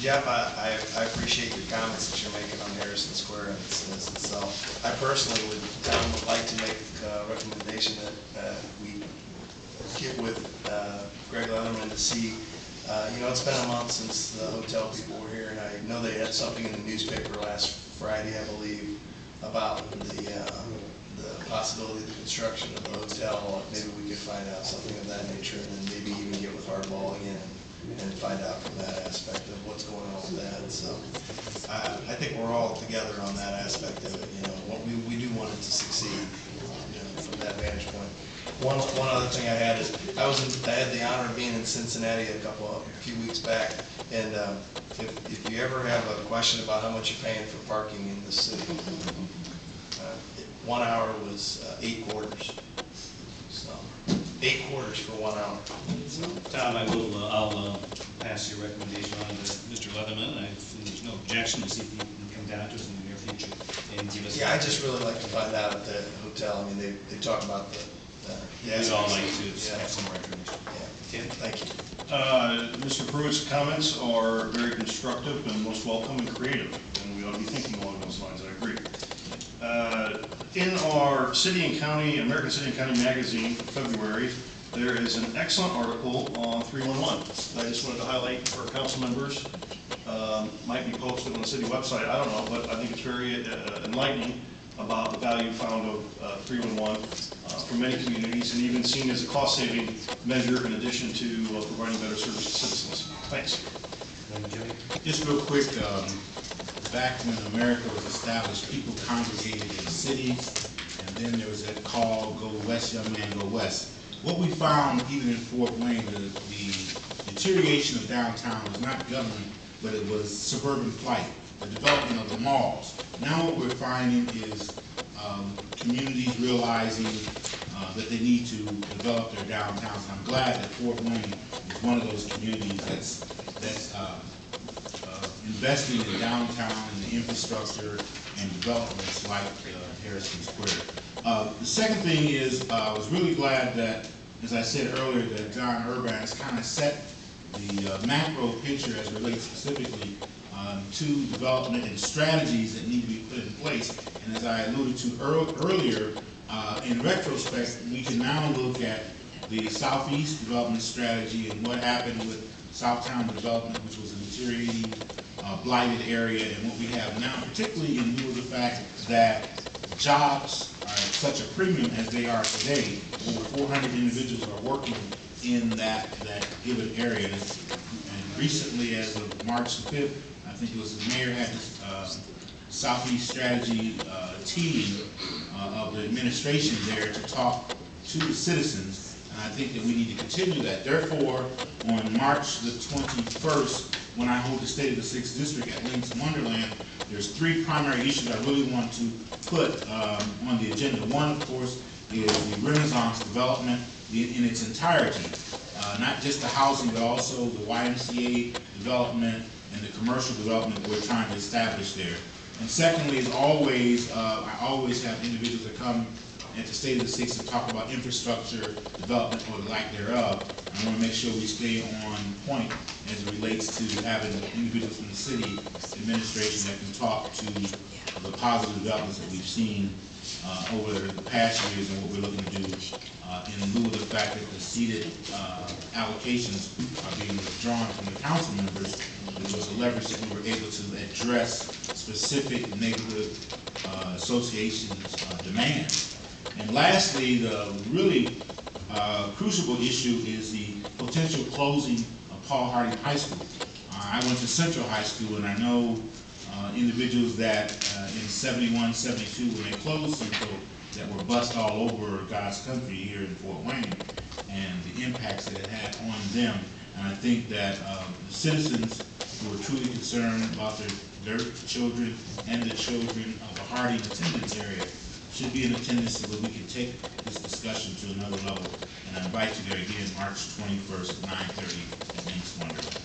Jeff, I appreciate your comments that you're making on Harrison Square and its citizens. So I personally would like to make a recommendation that we get with Greg Leatherman to see. It's been a month since the hotel people were here, and I know they had something in the newspaper last Friday, I believe, about the possibility of the construction of the hotel. Maybe we could find out something of that nature, and then maybe even get with Hardball again and find out from that aspect of what's going on with that. So I think we're all together on that aspect of it. We do want it to succeed. From that vantage point. One other thing I had is I had the honor of being in Cincinnati a few weeks back, and if you ever have a question about how much you're paying for parking in the city, 1 hour was 8 quarters. So 8 quarters for 1 hour. So, Tom, I'll pass your recommendation on to Mr. Leatherman. There's no objection to see if he can come down to us in the near future and give us. Yeah, I just really like to find out at the hotel. I mean, they talk about the. We'd all like to have some more information. Yeah. Tim, thank you. Mr. Pruitt's comments are very constructive and most welcome and creative, and we ought to be thinking along those lines. I agree. In our City and County, American City and County magazine for February, there is an excellent article on 311. I just wanted to highlight for council members. Might be posted on the city website, I don't know, but I think it's very enlightening about the value found of 311 for many communities, and even seen as a cost-saving measure in addition to providing better service to citizens. Thanks. Just real quick, back when America was established, people congregated in cities, and then there was that call, go west, young man, go west. What we found, even in Fort Wayne, the deterioration of downtown was not government, but it was suburban flight, the development of the malls. Now what we're finding is communities realizing that they need to develop their downtowns. I'm glad that Fort Wayne is one of those communities that's investing in downtown and the infrastructure and developments like Harrison Square. The second thing is I was really glad that, as I said earlier, that John Urbans kind of set the macro picture as relates specifically to development and strategies that need to be put in place. And as I alluded to earlier, in retrospect, we can now look at the Southeast development strategy and what happened with Southtown development, which was a deteriorating, blighted area, and what we have now, particularly in view of the fact that jobs are at such a premium as they are today. Over 400 individuals are working in that given area. And recently, as of March the 5th, I think it was the mayor had this Southeast strategy team of the administration there to talk to the citizens, and I think that we need to continue that. Therefore, on March the 21st, when I hold the State of the 6th District at Links Wonderland, there's 3 primary issues I really want to put on the agenda. One, of course, is the Renaissance development in its entirety, not just the housing, but also the YMCA development and the commercial development that we're trying to establish there. And secondly, as always, I always have individuals that come at the State of the 6th to talk about infrastructure development or the lack thereof. I want to make sure we stay on point as it relates to having individuals from the city administration that can talk to the positive developments that we've seen over the past years and what we're looking to do in lieu of the fact that the seated allocations are being withdrawn from the council members, which was a leverage that we were able to address specific neighborhood associations' demands. And lastly, the really crucial issue is the potential closing of Paul Harding High School. I went to Central High School, and I know individuals that in 71, 72, when they closed Central, that were bussed all over God's country here in Fort Wayne, and the impacts that it had on them. And I think that the citizens who are truly concerned about their children and the children of the Harding attendance area should be in attendance so that we can take this discussion to another level. And I invite you there again March 21st at 9:30 at Links Wonderland.